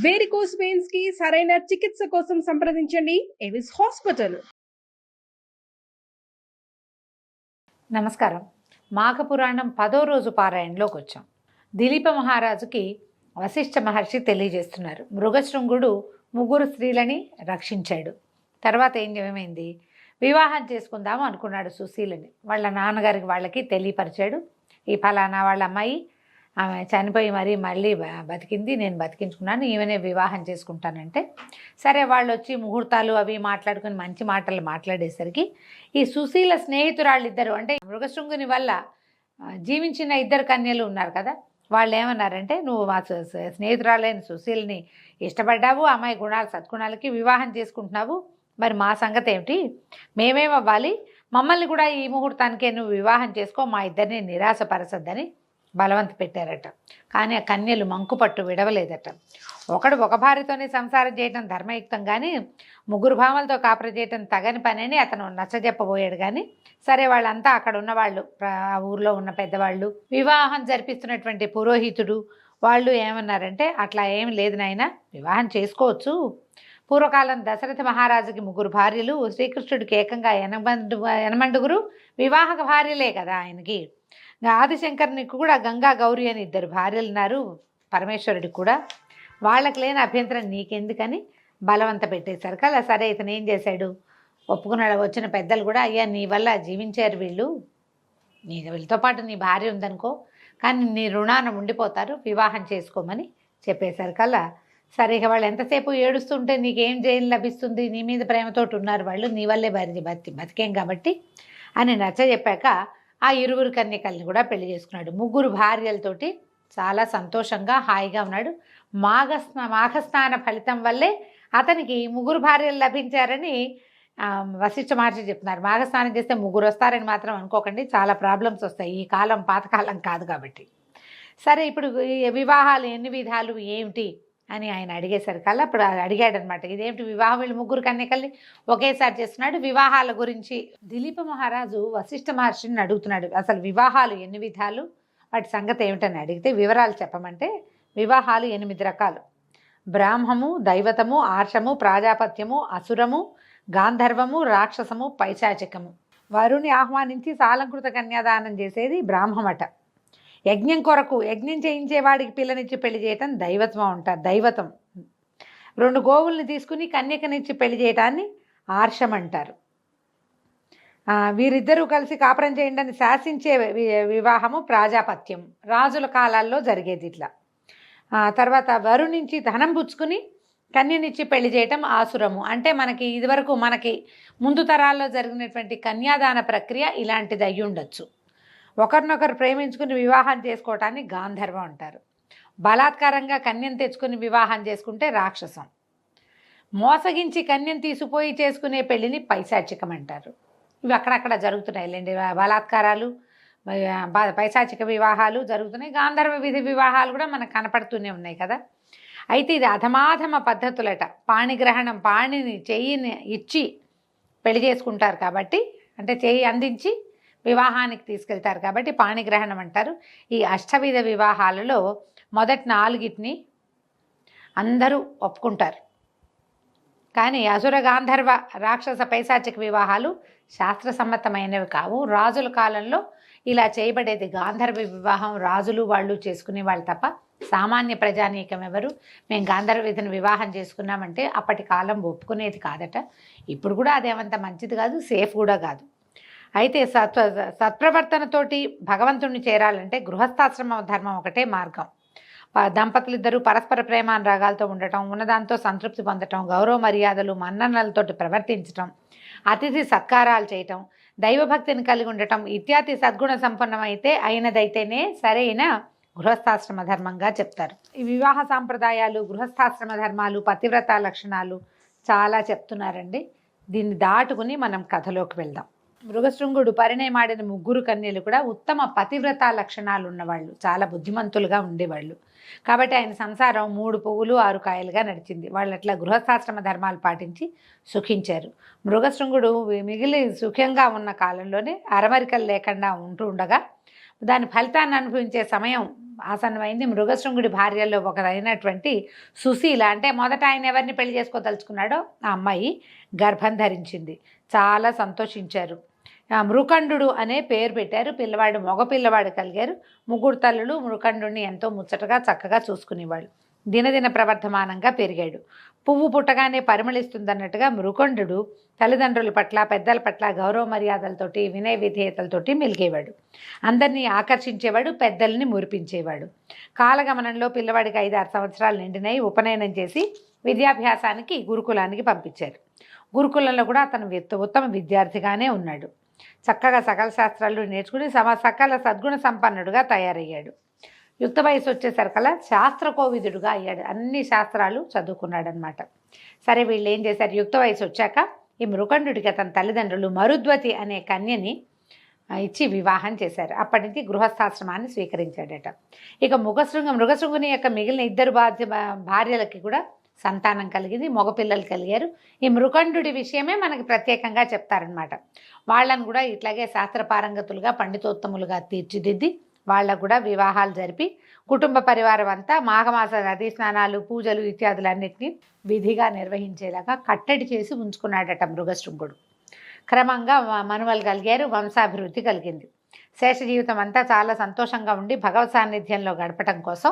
Varicose veins కి సరైన చికిత్స కోసం సంప్రదించండి ఎవిస్ హాస్పిటల్. నమస్కారం. మాఘపురాణం 10వ రోజు పారాయణలోకి వచ్చాం. దిలీప మహారాజుకి వశిష్ఠ మహర్షి తెలియజేస్తున్నారు. మృగశృంగుడు 3 స్త్రీలని రక్షించాడు. తర్వాత ఏమైంది? వివాహం చేసుకుందాము అనుకున్నాడు సుశీలని. వాళ్ళ నాన్నగారికి వాళ్ళకి తెలియపరిచాడు. ఈ ఫలానా వాళ్ళ అమ్మాయి ఆమె చనిపోయి మళ్ళీ బతికింది, నేను బతికించుకున్నాను, ఈమెనే వివాహం చేసుకుంటానంటే సరే వాళ్ళు వచ్చి ముహూర్తాలు అవి మాట్లాడుకుని మంచి మాటలు మాట్లాడేసరికి ఈ సుశీల స్నేహితురాళ్ళిద్దరు, అంటే మృగశృంగుని వల్ల జీవించిన 2 కన్యలు ఉన్నారు కదా, వాళ్ళు ఏమన్నారంటే, నువ్వు మా స్నేహితురాలైన సుశీలని ఇష్టపడ్డావు, అమ్మాయి గుణాలు సద్గుణాలకి వివాహం చేసుకుంటున్నావు, మరి మా సంగతి ఏమిటి, మేమేమవ్వాలి, మమ్మల్ని కూడా ఈ ముహూర్తానికే నువ్వు వివాహం చేసుకో, మా ఇద్దరిని నిరాశపరచద్దని బలవంత పెట్టారట. కానీ ఆ కన్యలు మంకుపట్టు విడవలేదట. ఒకడు ఒక భార్యతోనే సంసారం చేయడం ధర్మయుక్తం, కానీ 3 భామలతో కాపురం చేయటం తగని పని అని అతను నచ్చజెప్పబోయాడు. కానీ సరే, వాళ్ళంతా అక్కడ ఉన్నవాళ్ళు, ఆ ఊర్లో ఉన్న పెద్దవాళ్ళు, వివాహం జరిపిస్తున్నటువంటి పురోహితుడు వాళ్ళు ఏమన్నారంటే, అట్లా ఏమి లేదు నాయన, వివాహం చేసుకోవచ్చు. పూర్వకాలం దశరథ మహారాజుకి 3 భార్యలు, శ్రీకృష్ణుడికి ఏకంగా 8 వివాహక భార్యలే కదా ఆయనకి. ఆదిశంకరునికి కూడా గంగా గౌరీ అని 2 భార్యలు ఉన్నారు, పరమేశ్వరుడికి కూడా. వాళ్ళకి లేని అభ్యంతరం నీకెందుకని బలవంత పెట్టేశారు కదా. సరే, ఇతను ఏం చేశాడు, ఒప్పుకున్నాడు. వచ్చిన పెద్దలు కూడా, అయ్యా నీ వల్ల జీవించారు వీళ్ళు, వీళ్ళతో పాటు నీ భార్య ఉందనుకో, కానీ నీ రుణాన ఉండిపోతారు, వివాహం చేసుకోమని చెప్పేశారు కల్లా. సరే, ఇక వాళ్ళు ఎంతసేపు ఏడుస్తుంటే నీకేం జైలు లభిస్తుంది, నీ మీద ప్రేమతోటి ఉన్నారు వాళ్ళు, నీ వల్లే బతికేం కాబట్టి అని నచ్చజెప్పాక ఆ 2 కన్యకల్ని కూడా పెళ్లి చేసుకున్నాడు. 3 భార్యలతోటి చాలా సంతోషంగా హాయిగా ఉన్నాడు. మాఘస్నాన ఫలితం వల్లే అతనికి 3 భార్యలు లభించారని వశిష్ఠ మహర్షి చెప్తున్నారు. మాఘస్నానం చేస్తే 3 వస్తారని మాత్రం అనుకోకండి, చాలా ప్రాబ్లమ్స్ వస్తాయి, ఈ కాలం పాతకాలం కాదు కాబట్టి. సరే, ఇప్పుడు వివాహాలు ఎన్ని విధాలు ఏమిటి అని ఆయన అడిగేసరికల్లా అప్పుడు అడిగాడనమాట, ఇదేమిటి వివాహం, వీళ్ళు 3 కన్యకల్ని ఒకేసారి చేస్తున్నాడు. వివాహాల గురించి దిలీప మహారాజు వశిష్ఠ మహర్షిని అడుగుతున్నాడు, అసలు వివాహాలు ఎన్ని విధాలు, వాటి సంగతి ఏమిటని అడిగితే వివరాలు చెప్పమంటే, వివాహాలు 8 రకాలు: బ్రాహ్మము, దైవతము, ఆర్షము, ప్రాజాపత్యము, అసురము, గాంధర్వము, రాక్షసము, పైశాచికము. వరుని ఆహ్వానించి సాలంకృత కన్యాదానం చేసేది బ్రాహ్మమట. యజ్ఞం కొరకు యజ్ఞం చేయించేవాడికి పిల్లనిచ్చి పెళ్లి చేయటం దైవత్వం అంటారు, దైవతం. 2 గోవుల్ని తీసుకుని కన్యకనిచ్చి పెళ్లి చేయటాన్ని ఆర్షం అంటారు. వీరిద్దరూ కలిసి కాపురం చేయండి అని శాసించే వివాహము ప్రాజాపత్యం, రాజుల కాలాల్లో జరిగేది ఇట్లా. తర్వాత వరుణించి ధనం పుచ్చుకుని కన్యనిచ్చి పెళ్లి చేయటం ఆసురము. అంటే మనకి ముందు తరాల్లో జరిగినటువంటి కన్యాదాన ప్రక్రియ ఇలాంటిది అయ్యి ఉండొచ్చు. ఒకరినొకరు ప్రేమించుకుని వివాహం చేసుకోవటాన్ని గాంధర్వం అంటారు. బలాత్కారంగా కన్యను తెచ్చుకుని వివాహం చేసుకుంటే రాక్షసం. మోసగించి కన్యను తీసుకుపోయి చేసుకునే పెళ్లిని పైశాచికం అంటారు. ఇవి అక్కడక్కడ జరుగుతున్నాయిలేండి, బలాత్కారాలు, పైశాచిక వివాహాలు జరుగుతున్నాయి. గాంధర్వ విధి వివాహాలు కూడా మనకు కనపడుతూనే ఉన్నాయి కదా. అయితే ఇది అధమాధమ పద్ధతులట. పాణిగ్రహణం, పాణిని చెయ్యిని ఇచ్చి పెళ్లి చేసుకుంటారు కాబట్టి, అంటే చెయ్యి అందించి వివాహానికి తీసుకెళ్తారు కాబట్టి పాణిగ్రహణం అంటారు. ఈ అష్టవిధ వివాహాలలో మొదటి 4 అందరూ ఒప్పుకుంటారు. కానీ అసుర, గాంధర్వ, రాక్షస, పైశాచిక వివాహాలు శాస్త్రసమ్మతమైనవి కావు. రాజుల కాలంలో ఇలా చేయబడేది గాంధర్వ వివాహం, రాజులు వాళ్ళు చేసుకునే వాళ్ళు తప్ప సామాన్య ప్రజానీకం ఎవరు మేము గాంధర్వ విధిని వివాహం చేసుకున్నామంటే అప్పటి కాలం ఒప్పుకునేది కాదట. ఇప్పుడు కూడా అదేమంత మంచిది కాదు, సేఫ్ కూడా కాదు. అయితే సత్ప్రవర్తనతోటి భగవంతుణ్ణి చేరాలంటే గృహస్థాశ్రమ ధర్మం ఒకటే మార్గం. దంపతులిద్దరూ పరస్పర ప్రేమానురాగాలతో ఉండటం, ఉన్నదాంతో సంతృప్తి పొందటం, గౌరవ మర్యాదలు మన్ననలతోటి ప్రవర్తించటం, అతిథి సత్కారాలు చేయటం, దైవభక్తిని కలిగి ఉండటం ఇత్యాది సద్గుణ సంపన్నమైతే అయినదైతేనే సరైన గృహస్థాశ్రమ ధర్మంగా చెప్తారు. ఈ వివాహ సాంప్రదాయాలు, గృహస్థాశ్రమ ధర్మాలు, పతివ్రత లక్షణాలు చాలా చెప్తున్నారండి. దీన్ని దాటుకుని మనం కథలోకి వెళ్దాం. మృగశృంగుడు పరిణయమాడిన 3 కన్యలు కూడా ఉత్తమ పతివ్రత లక్షణాలు ఉన్నవాళ్ళు, చాలా బుద్ధిమంతులుగా ఉండేవాళ్ళు. కాబట్టి ఆయన సంసారం 3 పువ్వులు 6 కాయలుగా నడిచింది. వాళ్ళు అట్లా గృహస్థాశ్రమ ధర్మాలు పాటించి సుఖించారు. మృగశృంగుడు మిగిలి సుఖంగా ఉన్న కాలంలోనే అరమరికలు లేకుండా ఉంటూ ఉండగా దాని ఫలితాన్ని అనుభవించే సమయం ఆసన్నమైంది. మృగశృంగుడి భార్యల్లో ఒకరైనటువంటి సుశీల, అంటే మొదట ఆయన ఎవరిని పెళ్లి చేసుకోదలుచుకున్నాడో ఆ అమ్మాయి గర్భం ధరించింది. చాలా సంతోషించారు. మృకండు అనే పేరు పెట్టారు. పిల్లవాడు మగ పిల్లవాడు కలిగారు. ముగ్గురు తల్లులు మృకండుని ఎంతో ముచ్చటగా చక్కగా చూసుకునేవాళ్ళు. దినదిన ప్రవర్ధమానంగా పెరిగాడు. పువ్వు పుట్టగానే పరిమళిస్తుందన్నట్టుగా మృకండు తల్లిదండ్రుల పట్ల పెద్దల పట్ల గౌరవ మర్యాదలతోటి వినయ విధేయతలతోటి మెలిగేవాడు. అందరినీ ఆకర్షించేవాడు, పెద్దల్ని మురిపించేవాడు. కాలగమనంలో పిల్లవాడికి 5-6 సంవత్సరాలు నిండినై ఉపనయనం చేసి విద్యాభ్యాసానికి గురుకులానికి పంపించారు. గురుకులంలో కూడా అతను ఉత్తమ విద్యార్థిగానే ఉన్నాడు. చక్కగా సకల శాస్త్రాలు నేర్చుకుని సకల సద్గుణ సంపన్నుడుగా తయారయ్యాడు. యుక్త వయసు వచ్చేసరికల్లా శాస్త్రకోవిదుడుగా అయ్యాడు. అన్ని శాస్త్రాలు చదువుకున్నాడనమాట. సరే, వీళ్ళు ఏం చేశారు, యుక్త వయసు వచ్చాక ఈ మృకండుడికి అతని తల్లిదండ్రులు మరుద్వతి అనే కన్యని ఇచ్చి వివాహం చేశారు. అప్పటి నుంచి గృహస్థాశ్రమాన్ని స్వీకరించాడట. ఇక మృగశృంగుని యొక్క మిగిలిన 2 భార్యలకి కూడా సంతానం కలిగింది, మగపిల్లలు కలిగారు. ఈ మృకండుడి విషయమే మనకి ప్రత్యేకంగా చెప్తారనమాట. వాళ్ళను కూడా ఇట్లాగే శాస్త్రపారంగతులుగా పండితోత్తములుగా తీర్చిదిద్ది వాళ్ళకు కూడా వివాహాలు జరిపి కుటుంబ పరివారం అంతా మాఘమాస నదీ స్నానాలు, పూజలు ఇత్యాదులన్నింటినీ విధిగా నిర్వహించేలాగా కట్టడి చేసి ఉంచుకున్నాడట మృగశృంగుడు. క్రమంగా మనుమలు కలిగారు, వంశాభివృద్ధి కలిగింది. శేష జీవితం అంతా చాలా సంతోషంగా ఉండి భగవత్ సాన్నిధ్యంలో గడపటం కోసం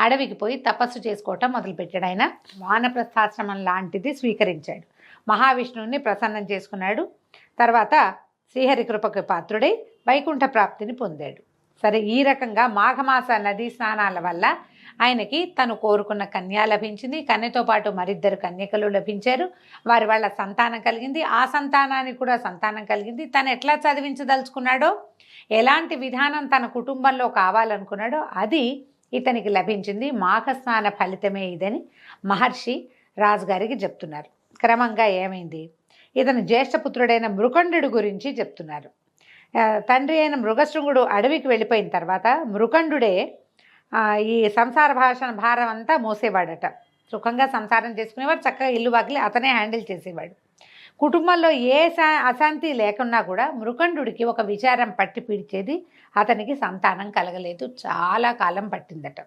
అడవికి పోయి తపస్సు చేసుకోవటం మొదలుపెట్టాడు. ఆయన వానప్రస్థాశ్రమం లాంటిది స్వీకరించాడు. మహావిష్ణువుని ప్రసన్నం చేసుకున్నాడు. తర్వాత శ్రీహరి కృపకు పాత్రుడై వైకుంఠ ప్రాప్తిని పొందాడు. సరే, ఈ రకంగా మాఘమాస నదీ స్నానాల వల్ల ఆయనకి తను కోరుకున్న కన్య లభించింది. కన్యతో పాటు మరిద్దరు కన్యకలు లభించారు. వారి వాళ్ళ సంతానం కలిగింది. ఆ సంతానానికి కూడా సంతానం కలిగింది. తను ఎట్లా చదివించదలుచుకున్నాడో, ఎలాంటి విధానం తన కుటుంబంలో కావాలనుకున్నాడో అది ఇతనికి లభించింది. మాఘస్నాన ఫలితమే ఇదని మహర్షి రాజుగారికి చెప్తున్నారు. క్రమంగా ఏమైంది, ఇతను జ్యేష్ఠపుత్రుడైన మృకండు గురించి చెప్తున్నారు. తండ్రి అయిన మృగశృంగుడు అడవికి వెళ్ళిపోయిన తర్వాత మృకండుడే ఈ సంసార భారం అంతా మోసేవాడట. సుఖంగా సంసారం చేసుకునేవాడు, చక్కగా ఇల్లు వాకిలి అతనే హ్యాండిల్ చేసేవాడు. కుటుంబంలో ఏ అశాంతి లేకున్నా కూడా మృకండుడికి ఒక విచారం పట్టి పీడిచేది. అతనికి సంతానం కలగలేదు. చాలా కాలం పట్టిందట.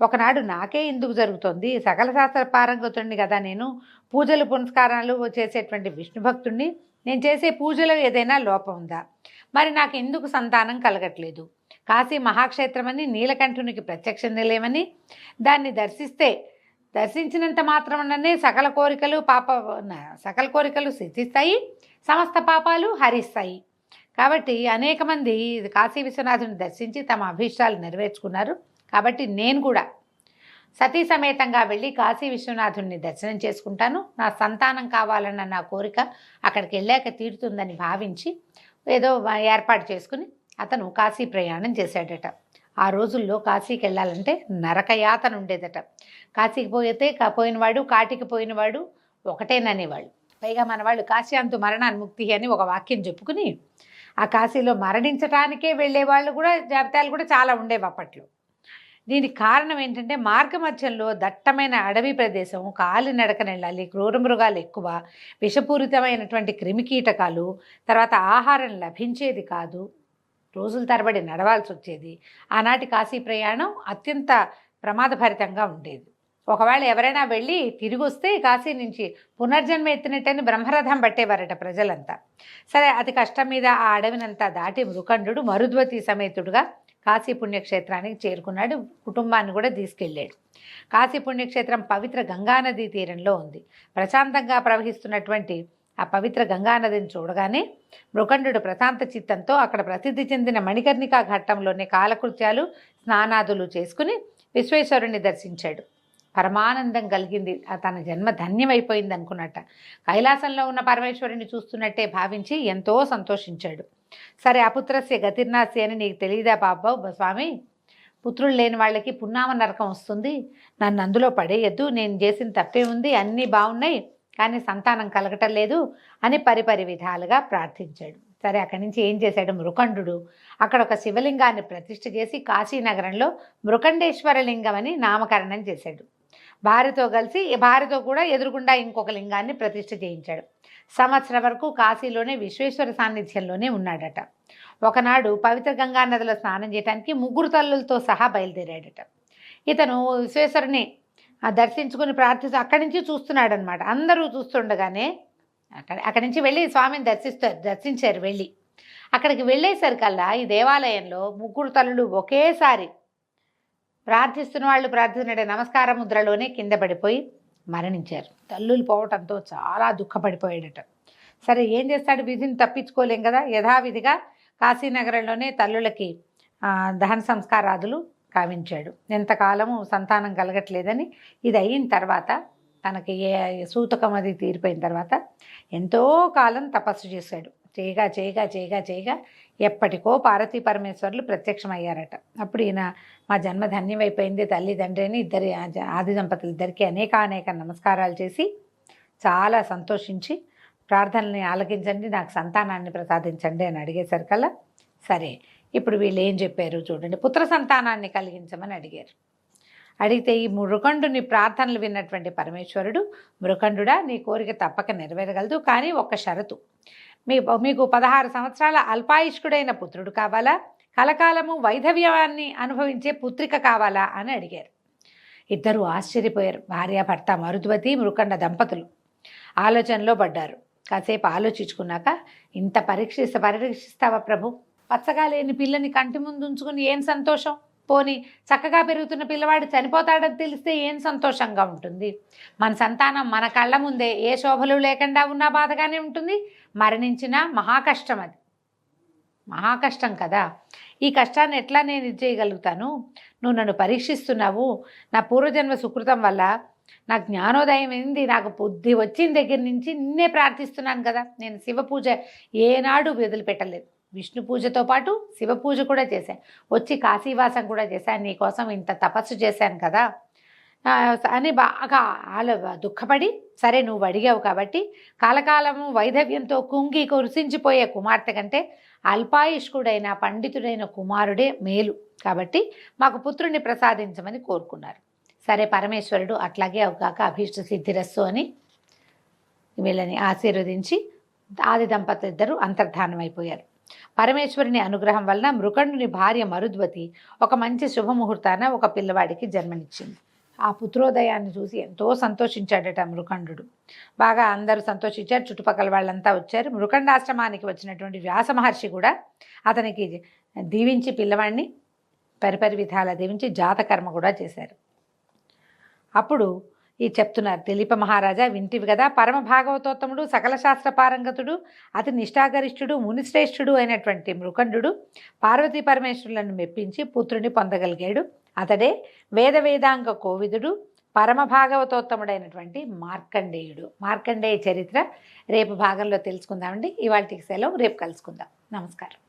ఒకనాడు నాకే ఎందుకు జరుగుతోంది, సకల శాస్త్ర పారంగతుడిని కదా నేను, పూజలు పునస్కారాలు చేసేటువంటి విష్ణు భక్తుడిని, నేను చేసే పూజలో ఏదైనా లోపం ఉందా, మరి నాకు ఎందుకు సంతానం కలగట్లేదు, కాశీ మహాక్షేత్రమని నీలకంఠునికి ప్రత్యక్ష నిలయమని దాన్ని దర్శించినంత మాత్రమనే సకల కోరికలు సిద్ధిస్తాయి, సమస్త పాపాలు హరిస్తాయి. కాబట్టి అనేక మంది కాశీ విశ్వనాథుని దర్శించి తమ అభీష్టాలు నెరవేర్చుకున్నారు. కాబట్టి నేను కూడా సతీ సమేతంగా వెళ్ళి కాశీ విశ్వనాథుని దర్శనం చేసుకుంటాను. నా సంతానం కావాలన్న నా కోరిక అక్కడికి వెళ్ళాక తీరుతుందని భావించి ఏదో ఏర్పాటు చేసుకుని అతను కాశీ ప్రయాణం చేశాడట. ఆ రోజుల్లో కాశీకి వెళ్ళాలంటే నరకయాతన ఉండేదట. కాశీకి పోయినవాడు కాటికి పోయినవాడు ఒకటేననేవాళ్ళు. పైగా మన వాళ్ళు కాశ్యాంతు మరణాన్ముక్తి అని ఒక వాక్యం చెప్పుకుని ఆ కాశీలో మరణించటానికే వెళ్ళేవాళ్ళు కూడా జాబితాలు కూడా చాలా ఉండేవి అప్పట్లో. దీనికి కారణం ఏంటంటే మార్గమధ్యంలో దట్టమైన అడవి ప్రదేశం, కాలినడకన వెళ్ళాలి, క్రూర మృగాలు ఎక్కువ, విషపూరితమైనటువంటి క్రిమికీటకాలు, తర్వాత ఆహారం లభించేది కాదు, రోజుల తరబడి నడవాల్సి వచ్చేది. ఆనాటి కాశీ ప్రయాణం అత్యంత ప్రమాదభరితంగా ఉండేది. ఒకవేళ ఎవరైనా వెళ్ళి తిరిగి వస్తే కాశీ నుంచి పునర్జన్మ ఎత్తినట్టని బ్రహ్మరథం పట్టేవారట ప్రజలంతా. సరే, అతి కష్టం మీద ఆ అడవినంతా దాటి మృకండు మరుద్వతి సమేతుడుగా కాశీ పుణ్యక్షేత్రానికి చేరుకున్నాడు. కుటుంబాన్ని కూడా తీసుకెళ్ళాడు. కాశీ పుణ్యక్షేత్రం పవిత్ర గంగానదీ తీరంలో ఉంది. ప్రశాంతంగా ప్రవహిస్తున్నటువంటి ఆ పవిత్ర గంగానదిని చూడగానే మృకండు ప్రశాంత చిత్తంతో అక్కడ ప్రసిద్ధి చెందిన మణికర్ణికా ఘట్టంలోని కాలకృత్యాలు, స్నానాదులు చేసుకుని విశ్వేశ్వరుణ్ణి దర్శించాడు. పరమానందం కలిగింది. తన జన్మ ధన్యమైపోయింది అనుకున్నట్ట. కైలాసంలో ఉన్న పరమేశ్వరుని చూస్తున్నట్టే భావించి ఎంతో సంతోషించాడు. సరే, అపుత్రస్య గతిర్నాస్తి అని నీకు తెలియదా బాబావు స్వామి, పుత్రులు లేని వాళ్ళకి పున్నామ నరకం వస్తుంది, నన్ను అందులో పడేయద్దు, నేను చేసిన తప్పే ఉంది, అన్నీ బాగున్నాయి కానీ సంతానం కలగటం లేదు అని పరిపరి విధాలుగా ప్రార్థించాడు. సరే, అక్కడి నుంచి ఏం చేశాడు మృకండు, అక్కడ ఒక శివలింగాన్ని ప్రతిష్ఠ చేసి కాశీనగరంలో మృకండేశ్వర లింగం అని నామకరణం చేశాడు. భార్యతో కలిసి భార్యతో కూడా ఎదురుగుండా ఇంకొక లింగాన్ని ప్రతిష్ఠ చేయించాడు. సంవత్సరం వరకు కాశీలోనే విశ్వేశ్వర సాన్నిధ్యంలోనే ఉన్నాడట. ఒకనాడు పవిత్ర గంగా నదిలో స్నానం చేయడానికి 3 తల్లులతో సహా బయలుదేరాడట. ఇతను విశ్వేశ్వరుని దర్శించుకుని ప్రార్థిస్తూ అక్కడి నుంచి చూస్తున్నాడనమాట. అందరూ చూస్తుండగానే అక్కడి నుంచి వెళ్ళి స్వామిని దర్శించారు. వెళ్ళి అక్కడికి వెళ్ళేసరికల్లా ఈ దేవాలయంలో 3 తల్లులు ఒకేసారి ప్రార్థిస్తున్న వాళ్ళు ప్రార్థిస్తున్న నమస్కార ముద్రలోనే కింద పడిపోయి మరణించారు. తల్లులు పోవటంతో చాలా దుఃఖపడిపోయాడట. సరే ఏం చేస్తాడు, విధిని తప్పించుకోలేం కదా. యథావిధిగా కాశీనగరంలోనే తల్లులకి దహన సంస్కారాదులు కావించాడు. ఎంతకాలము సంతానం కలగట్లేదని ఇది అయిన తర్వాత తనకి సూతకం అది తీరిపోయిన తర్వాత ఎంతో కాలం తపస్సు చేశాడు. చేయగా ఎప్పటికో పార్వతీ పరమేశ్వరులు ప్రత్యక్షమయ్యారట. అప్పుడు ఈయన మా జన్మ ధన్యమైపోయింది, తల్లిదండ్రిని ఇద్దరి ఆది దంపతులు ఇద్దరికి అనేక నమస్కారాలు చేసి చాలా సంతోషించి ప్రార్థనల్ని ఆలకించండి, నాకు సంతానాన్ని ప్రసాదించండి అని అడిగేసరికల్లా సరే ఇప్పుడు వీళ్ళు ఏం చెప్పారు చూడండి. పుత్ర సంతానాన్ని కలిగించమని అడిగారు. అడిగితే ఈ మృకండుని ప్రార్థనలు విన్నటువంటి పరమేశ్వరుడు, మృకండుడా నీ కోరిక తప్పక నెరవేరగలదు, కానీ ఒక్క షరతు, మీకు 16 సంవత్సరాల అల్పాయుష్కుడైన పుత్రుడు కావాలా, కలకాలము వైధవ్యాన్ని అనుభవించే పుత్రిక కావాలా అని అడిగారు. ఇద్దరు ఆశ్చర్యపోయారు. భార్యాభర్త మరుద్వతి మృకండ దంపతులు ఆలోచనలో పడ్డారు. కాసేపు ఆలోచించుకున్నాక, ఇంత పరీక్షిస్తావా ప్రభు, పచ్చగా లేని పిల్లని కంటి ముందు ఉంచుకుని ఏం సంతోషం, పోని చక్కగా పెరుగుతున్న పిల్లవాడు చనిపోతాడని తెలిస్తే ఏం సంతోషంగా ఉంటుంది. మన సంతానం మన కళ్ళ ముందే ఏ శోభలు లేకుండా ఉన్నా బాధగానే ఉంటుంది, మరణించినా మహాకష్టం. అది మహాకష్టం కదా. ఈ కష్టాన్ని ఎట్లా నేను ఇది చేయగలుగుతాను, నువ్వు నన్ను పరీక్షిస్తున్నావు, నా పూర్వజన్మ సుకృతం వల్ల నాకు జ్ఞానోదయం అయింది, నాకు బుద్ధి వచ్చిన దగ్గర నుంచి నిన్నే ప్రార్థిస్తున్నాను కదా. నేను శివ పూజ ఏనాడు వదిలిపెట్టలేదు, విష్ణు పూజతో పాటు శివ పూజ కూడా చేశాను, వచ్చి కాశీవాసం కూడా చేశాను, నీకోసం ఇంత తపస్సు చేశాను కదా అని బాగా దుఃఖపడి, సరే నువ్వు అడిగావు కాబట్టి కాలకాలము వైధవ్యంతో కుంగి కురిసించిపోయే కుమార్తె కంటే అల్పాయుష్కుడైన పండితుడైన కుమారుడే మేలు, కాబట్టి మాకు పుత్రుని ప్రసాదించమని కోరుకున్నారు. సరే పరమేశ్వరుడు అట్లాగే అవకాక అభీష్ట సిద్ధిరస్సు అని వీళ్ళని ఆశీర్వదించి ఆది దంపతులు ఇద్దరు అంతర్ధానమైపోయారు. పరమేశ్వరుని అనుగ్రహం వలన మృకండుని భార్య మరుద్వతి ఒక మంచి శుభముహూర్తాన ఒక పిల్లవాడికి జన్మనిచ్చింది. ఆ పుత్రోదయాన్ని చూసి ఎంతో సంతోషించాడట మృకండు. బాగా అందరూ సంతోషించారు, చుట్టుపక్కల వాళ్ళంతా వచ్చారు. మృకండాశ్రమానికి వచ్చినటువంటి వ్యాస మహర్షి కూడా అతనికి దీవించి పిల్లవాడిని పరిపరి విధాల దీవించి జాతకర్మ కూడా చేశారు. అప్పుడు ఈ చెప్తున్నారు, దిలీప మహారాజా వింటివి కదా, పరమ భాగవతోత్తముడు సకల శాస్త్ర పారంగతుడు అతి నిష్ఠాగరిష్ఠుడు మునిశ్రేష్ఠుడు అయినటువంటి మృకండు పార్వతీ పరమేశ్వరులను మెప్పించి పుత్రుని పొందగలిగాడు. అతడే వేదాంగ కోవిదుడు పరమ భాగవతోత్తముడైనటువంటి మార్కండేయుడు. మార్కండేయ చరిత్ర రేపు భాగంలో తెలుసుకుందామండి. ఇవాళకి సెలవు, రేపు కలుసుకుందాం. నమస్కారం.